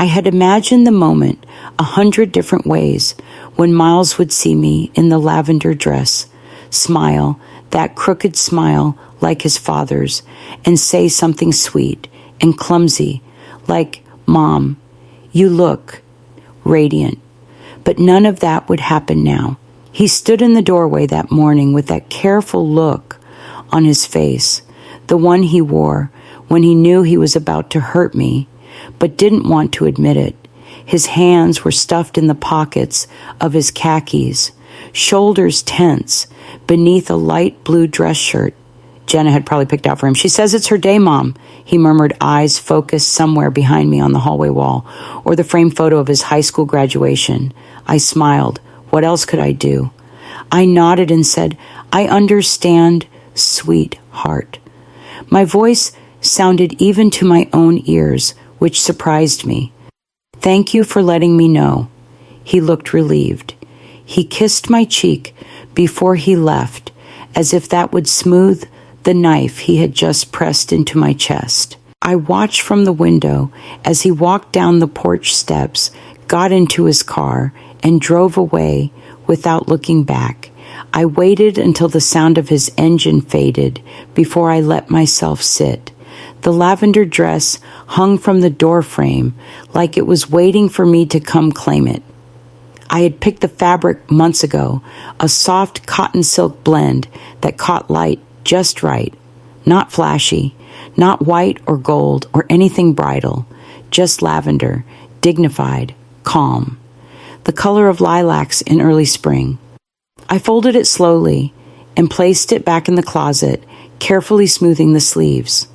I had imagined the moment 100 different ways when Miles would see me in the lavender dress, smile, that crooked smile like his father's, and say something sweet and clumsy like, "Mom, you look radiant." But none of that would happen now. He stood in the doorway that morning with that careful look on his face, the one he wore when he knew he was about to hurt me, but didn't want to admit it. His hands were stuffed in the pockets of his khakis, shoulders tense beneath a light blue dress shirt Jenna had probably picked out for him. "She says it's her day, Mom," he murmured, eyes focused somewhere behind me on the hallway wall, or the framed photo of his high school graduation. I smiled. What else could I do? I nodded and said, "I understand, sweetheart." My voice sounded even to my own ears, which surprised me. "Thank you for letting me know." He looked relieved. He kissed my cheek before he left, as if that would smooth the knife he had just pressed into my chest. I watched from the window as he walked down the porch steps, got into his car, and drove away without looking back. I waited until the sound of his engine faded before I let myself sit. The lavender dress hung from the door frame like it was waiting for me to come claim it. I had picked the fabric months ago, a soft cotton silk blend that caught light just right, not flashy, not white or gold or anything bridal, just lavender, dignified, calm, the color of lilacs in early spring. I folded it slowly and placed it back in the closet, carefully smoothing the sleeves.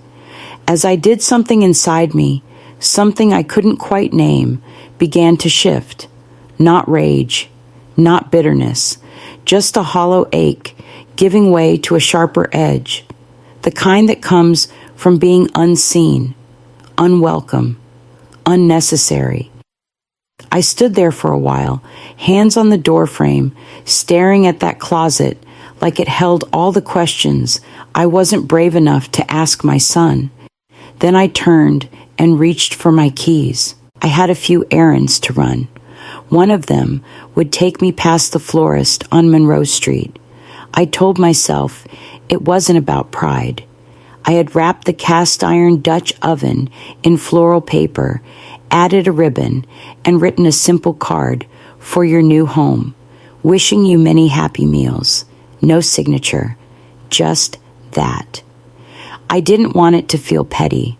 As I did, something inside me, something I couldn't quite name, began to shift. Not rage, not bitterness, just a hollow ache giving way to a sharper edge, the kind that comes from being unseen, unwelcome, unnecessary. I stood there for a while, hands on the doorframe, staring at that closet like it held all the questions I wasn't brave enough to ask my son. Then I turned and reached for my keys. I had a few errands to run. One of them would take me past the florist on Monroe Street. I told myself it wasn't about pride. I had wrapped the cast iron Dutch oven in floral paper, added a ribbon, and written a simple card for your new home, wishing you many happy meals. No signature, just that. I didn't want it to feel petty.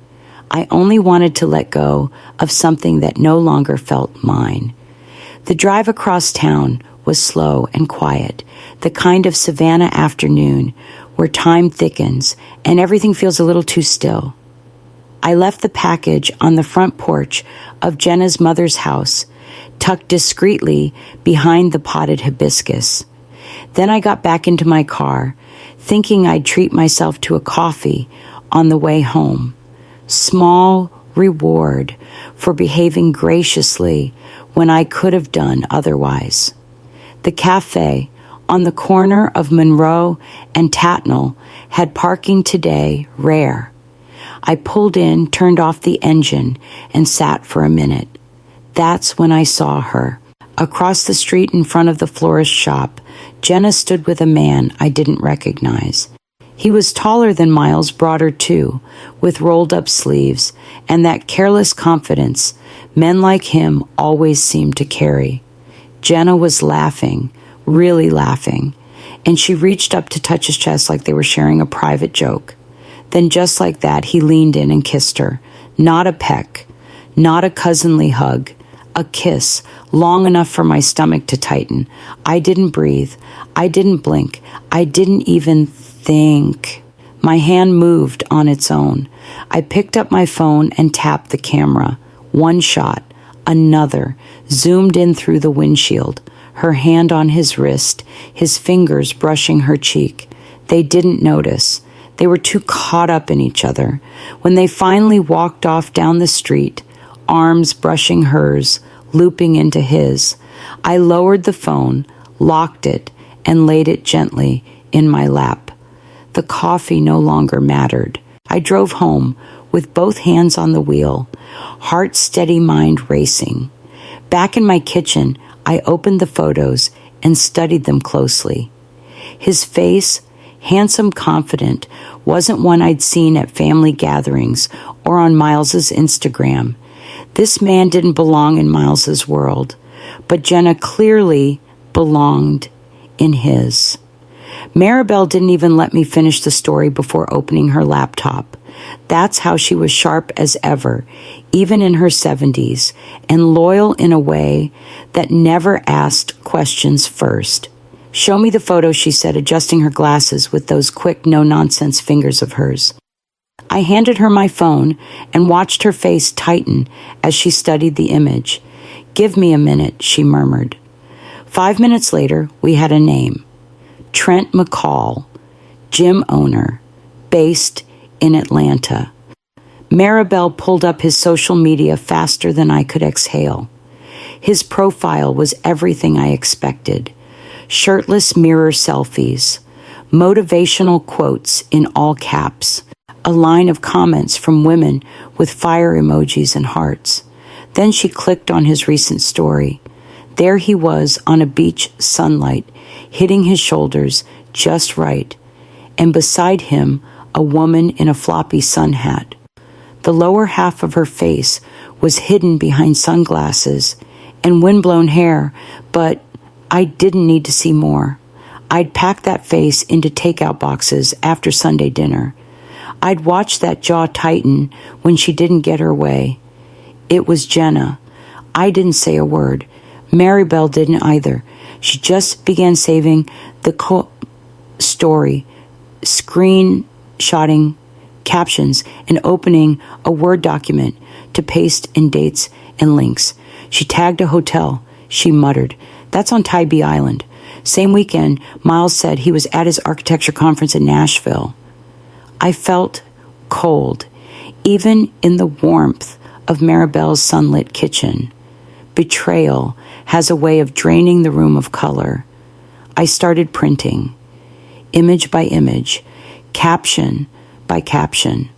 I only wanted to let go of something that no longer felt mine. The drive across town was slow and quiet, the kind of Savannah afternoon where time thickens and everything feels a little too still. I left the package on the front porch of Jenna's mother's house, tucked discreetly behind the potted hibiscus. Then I got back into my car, thinking I'd treat myself to a coffee on the way home. Small reward for behaving graciously when I could have done otherwise. The cafe on the corner of Monroe and Tatnall had parking today rare. I pulled in, turned off the engine, and sat for a minute. That's when I saw her. Across the street in front of the florist shop, Jenna stood with a man I didn't recognize. He was taller than Miles, broader too, with rolled-up sleeves, and that careless confidence men like him always seemed to carry. Jenna was laughing, really laughing, and she reached up to touch his chest like they were sharing a private joke. Then just like that, he leaned in and kissed her. Not a peck, not a cousinly hug, a kiss long enough for my stomach to tighten. I didn't breathe. I didn't blink. I didn't even think. My hand moved on its own. I picked up my phone and tapped the camera. One shot, another, zoomed in through the windshield, her hand on his wrist, his fingers brushing her cheek. They didn't notice. They were too caught up in each other. When they finally walked off down the street, arms brushing hers, looping into his, I lowered the phone, locked it, and laid it gently in my lap. The coffee no longer mattered. I drove home, with both hands on the wheel, heart steady, mind racing. Back in my kitchen, I opened the photos and studied them closely. His face, handsome, confident, wasn't one I'd seen at family gatherings or on Miles's Instagram. This man didn't belong in Miles's world, but Jenna clearly belonged in his. Maribel didn't even let me finish the story before opening her laptop. That's how she was sharp as ever, even in her 70s, and loyal in a way that never asked questions first. "Show me the photo," she said, adjusting her glasses with those quick, no-nonsense fingers of hers. I handed her my phone and watched her face tighten as she studied the image. "Give me a minute," she murmured. 5 minutes later, we had a name. Trent McCall, gym owner, based in Atlanta. Maribel pulled up his social media faster than I could exhale. His profile was everything I expected. Shirtless mirror selfies, motivational quotes in all caps, a line of comments from women with fire emojis and hearts. Then she clicked on his recent story. There he was on a beach, sunlight, hitting his shoulders just right, and beside him, a woman in a floppy sun hat. The lower half of her face was hidden behind sunglasses and windblown hair, but I didn't need to see more. I'd packed that face into takeout boxes after Sunday dinner. I'd watched that jaw tighten when she didn't get her way. It was Jenna. I didn't say a word. Maribel didn't either. She just began saving the story, screenshotting captions, and opening a Word document to paste in dates and links. She tagged a hotel. She muttered, "That's on Tybee Island." Same weekend, Miles said he was at his architecture conference in Nashville. I felt cold, even in the warmth of Maribel's sunlit kitchen. Betrayal has a way of draining the room of color. I started printing, image by image, caption by caption.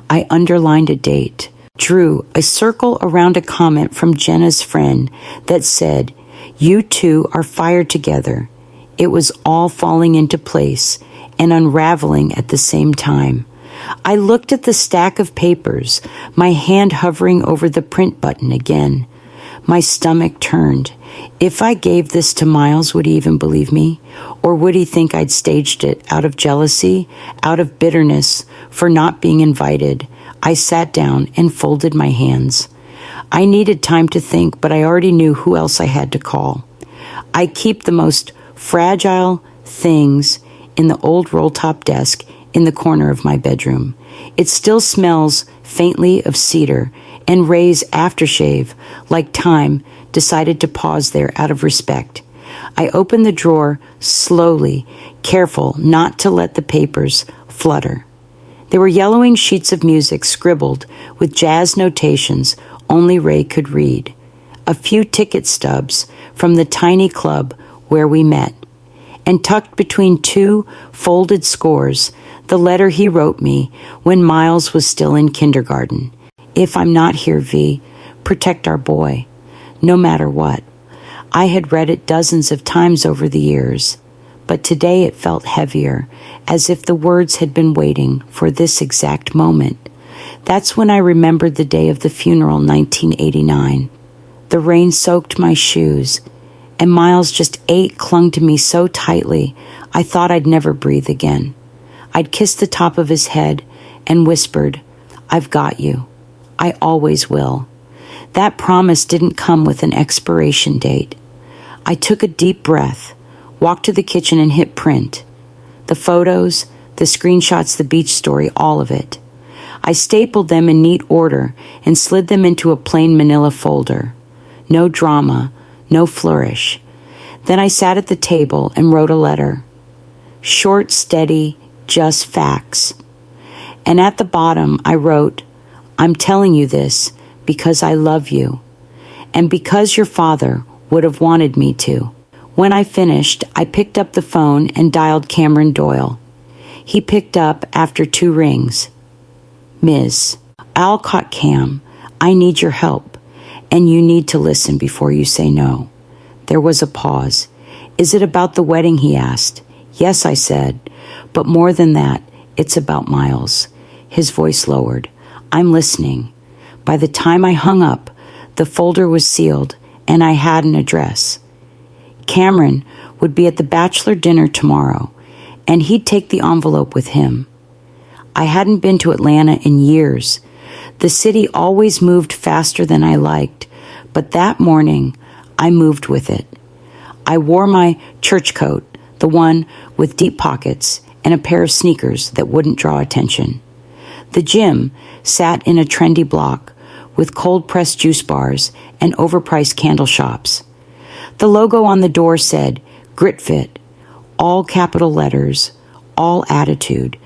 I underlined a date, drew a circle around a comment from Jenna's friend that said, "You two are fired together." It was all falling into place and unraveling at the same time. I looked at the stack of papers, my hand hovering over the print button again. My stomach turned. If I gave this to Miles, would he even believe me? Or would he think I'd staged it out of jealousy, out of bitterness for not being invited? I sat down and folded my hands. I needed time to think, but I already knew who else I had to call. I keep the most fragile things in the old roll-top desk in the corner of my bedroom. It still smells faintly of cedar and Ray's aftershave, like time decided to pause there out of respect. I opened the drawer slowly, careful not to let the papers flutter. There were yellowing sheets of music scribbled with jazz notations only Ray could read. A few ticket stubs from the tiny club where we met. And tucked between two folded scores, the letter he wrote me when Miles was still in kindergarten. "If I'm not here, V, protect our boy, no matter what." I had read it dozens of times over the years, but today it felt heavier, as if the words had been waiting for this exact moment. That's when I remembered the day of the funeral, 1989. The rain soaked my shoes, and Miles just clung to me so tightly I thought I'd never breathe again. I'd kissed the top of his head and whispered, "I've got you. I always will." That promise didn't come with an expiration date. I took a deep breath, walked to the kitchen and hit print. The photos, the screenshots, the beach story, all of it. I stapled them in neat order and slid them into a plain manila folder. No drama, no flourish. Then I sat at the table and wrote a letter. Short, steady, just facts. And at the bottom I wrote, "I'm telling you this because I love you, and because your father would have wanted me to." When I finished, I picked up the phone and dialed Cameron Doyle. He picked up after 2 rings. "Ms. Alcott Cam, I need your help, and you need to listen before you say no. There was a pause. Is it about the wedding, he asked. Yes, I said, but more than that, it's about Miles. His voice lowered. I'm listening. By the time I hung up, the folder was sealed, and I had an address. Cameron would be at the bachelor dinner tomorrow, and he'd take the envelope with him. I hadn't been to Atlanta in years. The city always moved faster than I liked, but that morning, I moved with it. I wore my church coat, the one with deep pockets, and a pair of sneakers that wouldn't draw attention. The gym sat in a trendy block with cold-pressed juice bars and overpriced candle shops. The logo on the door said, Grit Fit, all capital letters, all attitude.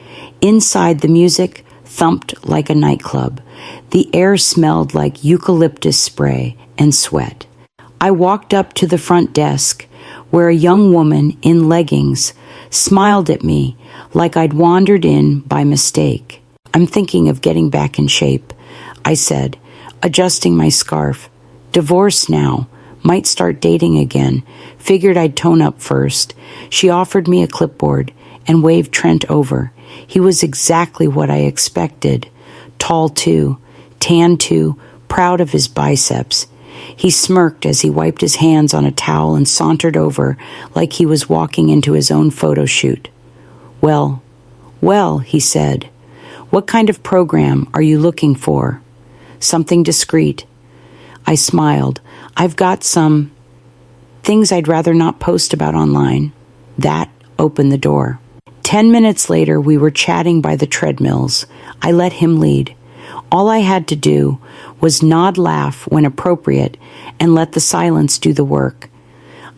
Inside, the music thumped like a nightclub. The air smelled like eucalyptus spray and sweat. I walked up to the front desk, where a young woman in leggings smiled at me like I'd wandered in by mistake. I'm thinking of getting back in shape, I said, adjusting my scarf. Divorced now. Might start dating again. Figured I'd tone up first. She offered me a clipboard and waved Trent over. He was exactly what I expected. Tall too, tan too, proud of his biceps. He smirked as he wiped his hands on a towel and sauntered over like he was walking into his own photo shoot. Well, he said. What kind of program are you looking for? Something discreet. I smiled. I've got some things I'd rather not post about online. That opened the door. 10 minutes later, we were chatting by the treadmills. I let him lead. All I had to do was nod, laugh when appropriate, and let the silence do the work.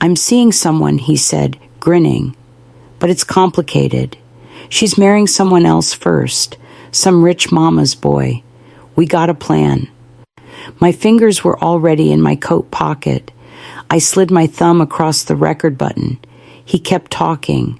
I'm seeing someone, he said, grinning. But it's complicated. She's marrying someone else first, some rich mama's boy. We got a plan. My fingers were already in my coat pocket. I slid my thumb across the record button. He kept talking.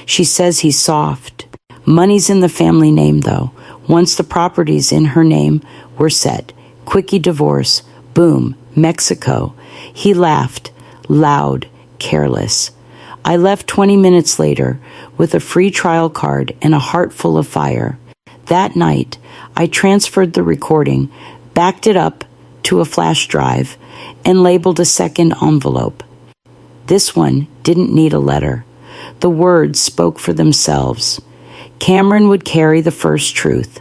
She says he's soft. Money's in the family name, though. Once the properties in her name were set. Quickie divorce. Boom. Mexico. He laughed. Loud. Careless. I left 20 minutes later with a free trial card and a heart full of fire. That night, I transferred the recording, backed it up to a flash drive, and labeled a second envelope. This one didn't need a letter. The words spoke for themselves. Cameron would carry the first truth.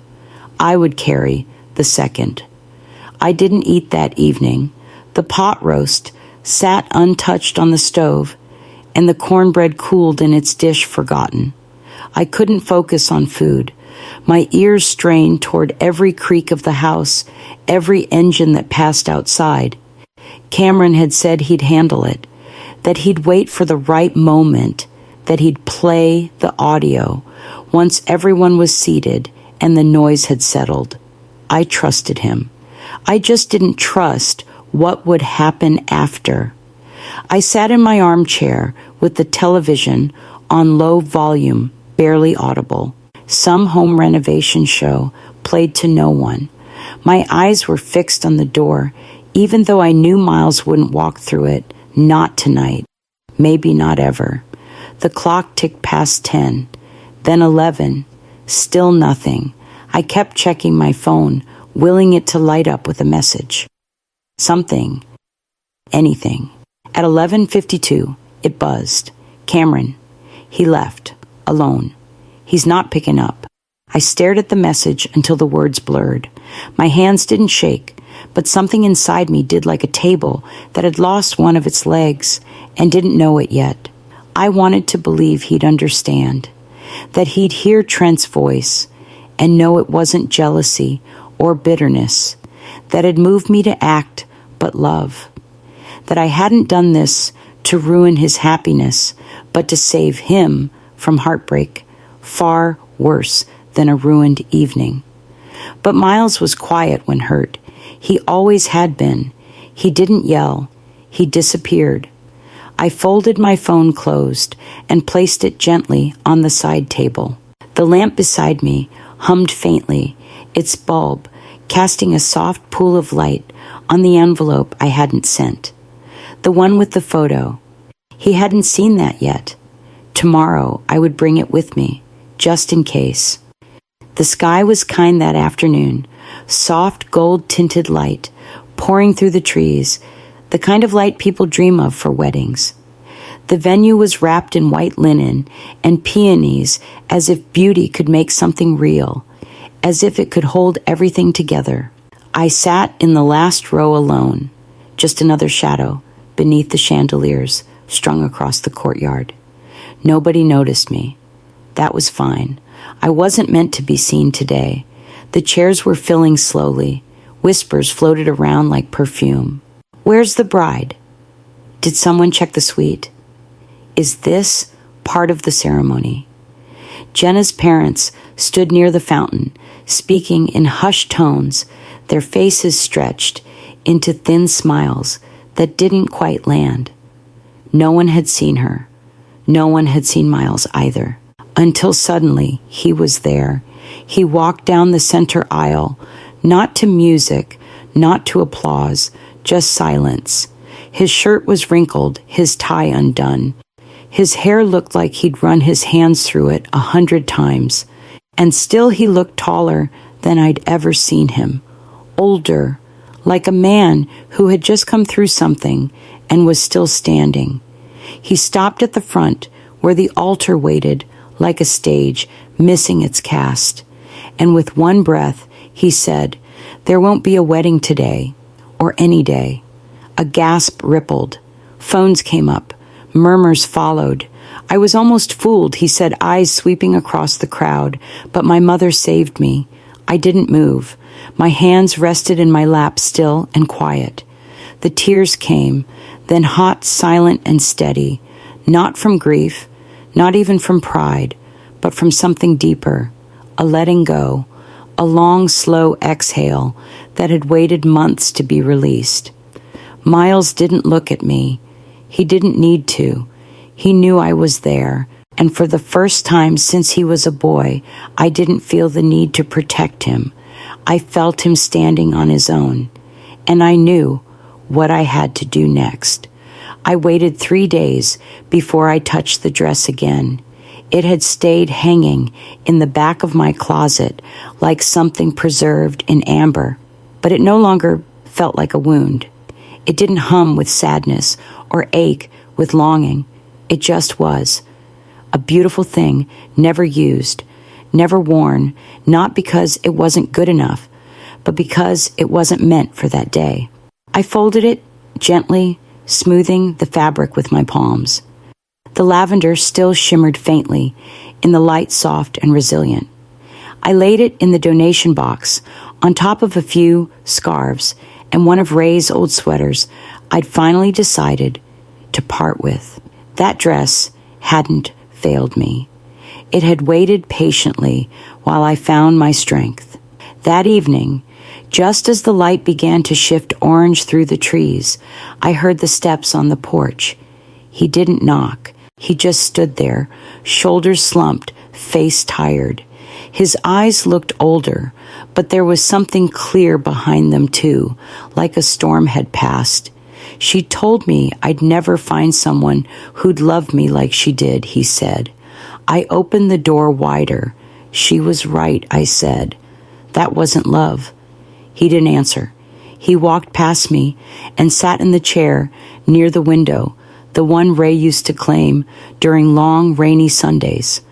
I would carry the second. I didn't eat that evening. The pot roast sat untouched on the stove, and the cornbread cooled in its dish forgotten. I couldn't focus on food. My ears strained toward every creak of the house, every engine that passed outside. Cameron had said he'd handle it, that he'd wait for the right moment, that he'd play the audio once everyone was seated and the noise had settled. I trusted him. I just didn't trust what would happen after. I sat in my armchair with the television on low volume, barely audible. Some home renovation show played to no one. My eyes were fixed on the door, even though I knew Miles wouldn't walk through it. Not tonight. Maybe not ever. The clock ticked past 10, then 11. Still nothing. I kept checking my phone, willing it to light up with a message. Something. Anything. At 11:52, it buzzed. Cameron. He left. Alone. He's not picking up. I stared at the message until the words blurred. My hands didn't shake, but something inside me did, like a table that had lost one of its legs and didn't know it yet. I wanted to believe he'd understand, that he'd hear Trent's voice and know it wasn't jealousy or bitterness that had moved me to act, but love. That I hadn't done this to ruin his happiness, but to save him from heartbreak, far worse than a ruined evening. But Miles was quiet when hurt. He always had been. He didn't yell. He disappeared. I folded my phone closed and placed it gently on the side table. The lamp beside me hummed faintly, its bulb casting a soft pool of light on the envelope I hadn't sent. The one with the photo. He hadn't seen that yet. Tomorrow I would bring it with me, just in case. The sky was kind that afternoon, soft gold-tinted light, pouring through the trees, the kind of light people dream of for weddings. The venue was wrapped in white linen and peonies, as if beauty could make something real, as if it could hold everything together. I sat in the last row alone, just another shadow beneath the chandeliers strung across the courtyard. Nobody noticed me. That was fine. I wasn't meant to be seen today. The chairs were filling slowly. Whispers floated around like perfume. Where's the bride? Did someone check the suite? Is this part of the ceremony? Jenna's parents stood near the fountain, speaking in hushed tones, their faces stretched into thin smiles that didn't quite land. No one had seen her. No one had seen Miles either. Until suddenly, he was there. He walked down the center aisle, not to music, not to applause, just silence. His shirt was wrinkled, his tie undone. His hair looked like he'd run his hands through it 100 times. And still he looked taller than I'd ever seen him. Older, like a man who had just come through something and was still standing. He stopped at the front where the altar waited like a stage, missing its cast. And with one breath, he said, "There won't be a wedding today, or any day." A gasp rippled. Phones came up. Murmurs followed. I was almost fooled, he said, eyes sweeping across the crowd. But my mother saved me. I didn't move. My hands rested in my lap, still and quiet. The tears came, then hot, silent, and steady. Not from grief, not even from pride, but from something deeper. A letting go. A long, slow exhale that had waited months to be released. Miles didn't look at me. He didn't need to. He knew I was there, and for the first time since he was a boy, I didn't feel the need to protect him. I felt him standing on his own, and I knew what I had to do next. I waited 3 days before I touched the dress again. It had stayed hanging in the back of my closet like something preserved in amber, but it no longer felt like a wound. It didn't hum with sadness or ache with longing. It just was. A beautiful thing, never used, never worn, not because it wasn't good enough, but because it wasn't meant for that day. I folded it gently, smoothing the fabric with my palms. The lavender still shimmered faintly in the light, soft and resilient. I laid it in the donation box on top of a few scarves and one of Ray's old sweaters I'd finally decided to part with. That dress hadn't failed me. It had waited patiently while I found my strength. That evening, just as the light began to shift orange through the trees, I heard the steps on the porch. He didn't knock. He just stood there, shoulders slumped, face tired. His eyes looked older, but there was something clear behind them too, like a storm had passed. She told me I'd never find someone who'd love me like she did, he said. I opened the door wider. She was right, I said. That wasn't love. He didn't answer. He walked past me and sat in the chair near the window, the one Ray used to claim during long, rainy Sundays.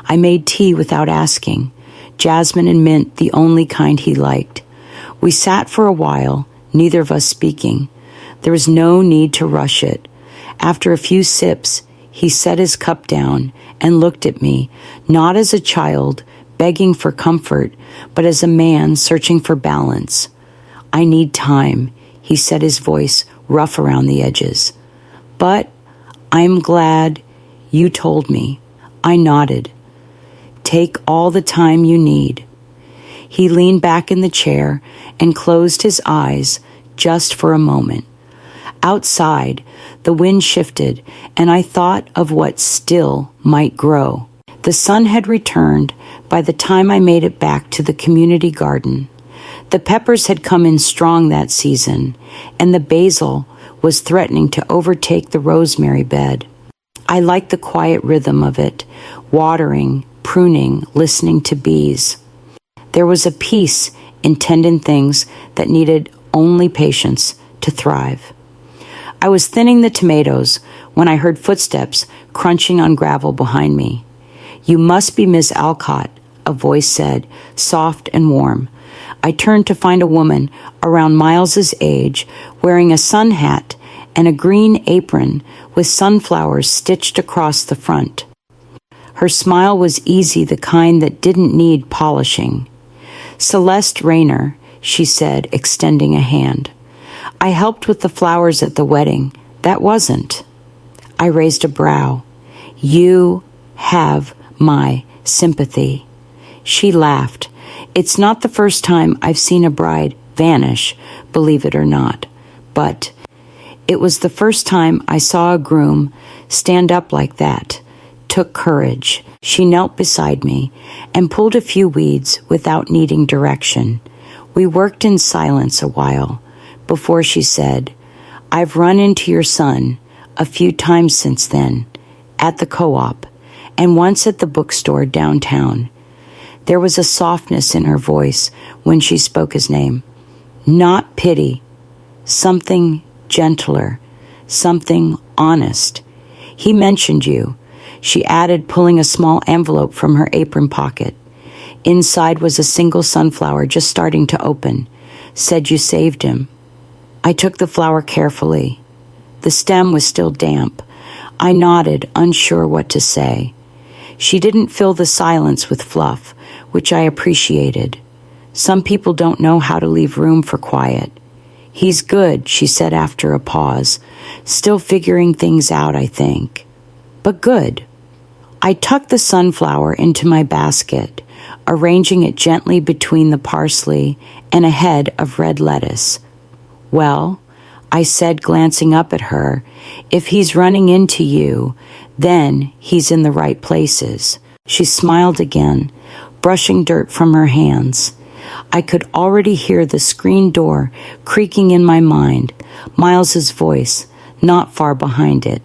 I made tea without asking, jasmine and mint, the only kind he liked. We sat for a while, neither of us speaking. There was no need to rush it. After a few sips, he set his cup down and looked at me, not as a child begging for comfort, but as a man searching for balance. I need time, he said, his voice rough around the edges. But I'm glad you told me. I nodded. Take all the time you need. He leaned back in the chair and closed his eyes just for a moment. Outside, the wind shifted, and I thought of what still might grow. The sun had returned by the time I made it back to the community garden. The peppers had come in strong that season, and the basil was threatening to overtake the rosemary bed. I liked the quiet rhythm of it, watering, pruning, listening to bees. There was a peace in tending things that needed only patience to thrive. I was thinning the tomatoes when I heard footsteps crunching on gravel behind me. "You must be Miss Alcott," a voice said, soft and warm. I turned to find a woman around Miles's age, wearing a sun hat and a green apron with sunflowers stitched across the front. Her smile was easy, the kind that didn't need polishing. "Celeste Rayner," she said, extending a hand. "I helped with the flowers at the wedding. That wasn't." I raised a brow. "You have my sympathy." She laughed. "It's not the first time I've seen a bride vanish, believe it or not, but it was the first time I saw a groom stand up like that. Took courage." She knelt beside me and pulled a few weeds without needing direction. We worked in silence a while before she said, "I've run into your son a few times since then, at the co-op, and once at the bookstore downtown." There was a softness in her voice when she spoke his name. Not pity, something gentler, something honest. "He mentioned you," she added, pulling a small envelope from her apron pocket. Inside was a single sunflower just starting to open. "Said you saved him." I took the flower carefully. The stem was still damp. I nodded, unsure what to say. She didn't fill the silence with fluff, which I appreciated. Some people don't know how to leave room for quiet. "He's good," she said after a pause. "Still figuring things out, I think. But good." I tucked the sunflower into my basket, arranging it gently between the parsley and a head of red lettuce. "Well," I said, glancing up at her, "if he's running into you, then he's in the right places." She smiled again, brushing dirt from her hands. I could already hear the screen door creaking in my mind, Miles's voice not far behind it.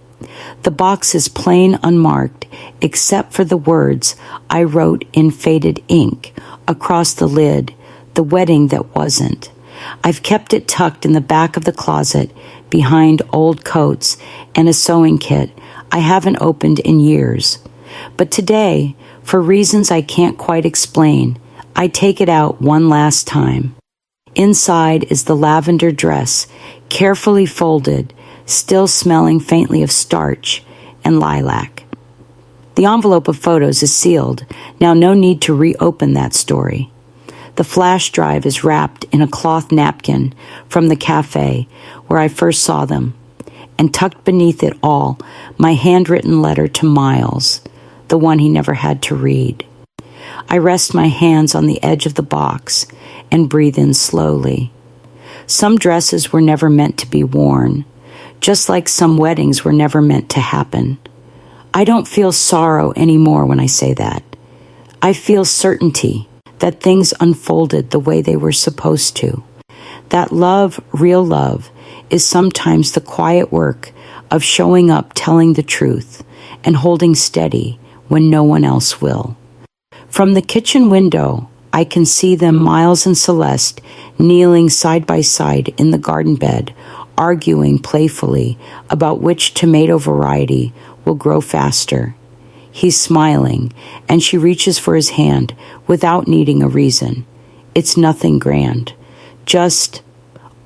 The box is plain unmarked, except for the words I wrote in faded ink across the lid, "The wedding that wasn't." I've kept it tucked in the back of the closet behind old coats and a sewing kit I haven't opened in years. But today, for reasons I can't quite explain, I take it out one last time. Inside is the lavender dress, carefully folded, still smelling faintly of starch and lilac. The envelope of photos is sealed. Now no need to reopen that story. The flash drive is wrapped in a cloth napkin from the cafe where I first saw them, and tucked beneath it all, my handwritten letter to Miles, the one he never had to read. I rest my hands on the edge of the box and breathe in slowly. Some dresses were never meant to be worn, just like some weddings were never meant to happen. I don't feel sorrow anymore when I say that. I feel certainty that things unfolded the way they were supposed to. That love, real love, is sometimes the quiet work of showing up, telling the truth, and holding steady when no one else will. From the kitchen window, I can see them, Miles and Celeste, kneeling side by side in the garden bed, arguing playfully about which tomato variety will grow faster. He's smiling, and she reaches for his hand without needing a reason. It's nothing grand, just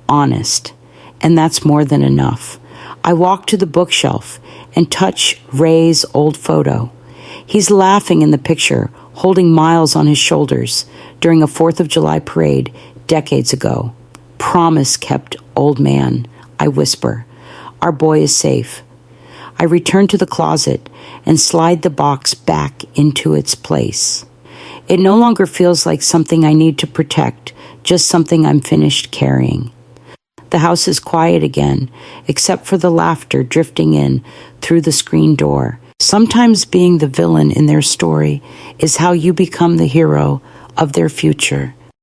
honest, and that's more than enough. I walk to the bookshelf and touch Ray's old photo. He's laughing in the picture, holding Miles on his shoulders during a 4th of July parade decades ago. "Promise kept, old man," I whisper. "Our boy is safe." I return to the closet and slide the box back into its place. It no longer feels like something I need to protect, just something I'm finished carrying. The house is quiet again, except for the laughter drifting in through the screen door. Sometimes being the villain in their story is how you become the hero of their future.